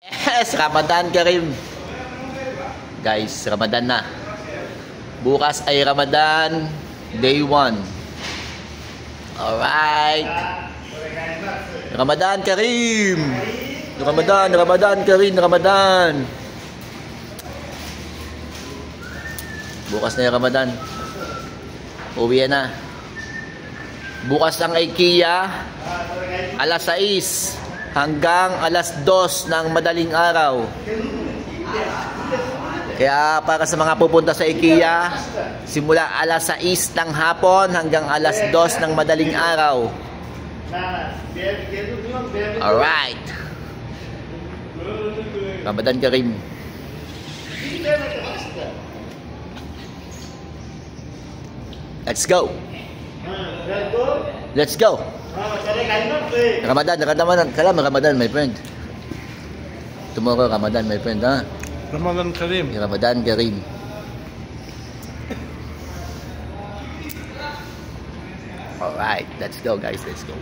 Yes, Ramadan Karim. Guys, Ramadan na. Bukas ay Ramadan Day 1. Alright. Ramadan Karim. Ramadan Karim, Ramadan. Bukas na yung Ramadan. Uwi na. Bukas ang IKEA alas 6 hanggang alas 2 ng madaling araw. Kaya para sa mga pupunta sa IKEA, simula alas 6 ng hapon hanggang alas 2 ng madaling araw. Alright. Ramadan Karim. Let's go. Let's go. Ramadan, Ramadan, my friend. Tomorrow, Ramadan, my friend, ha? Ramadan Karim. Ramadan Karim. Alright, let's go, guys, let's go.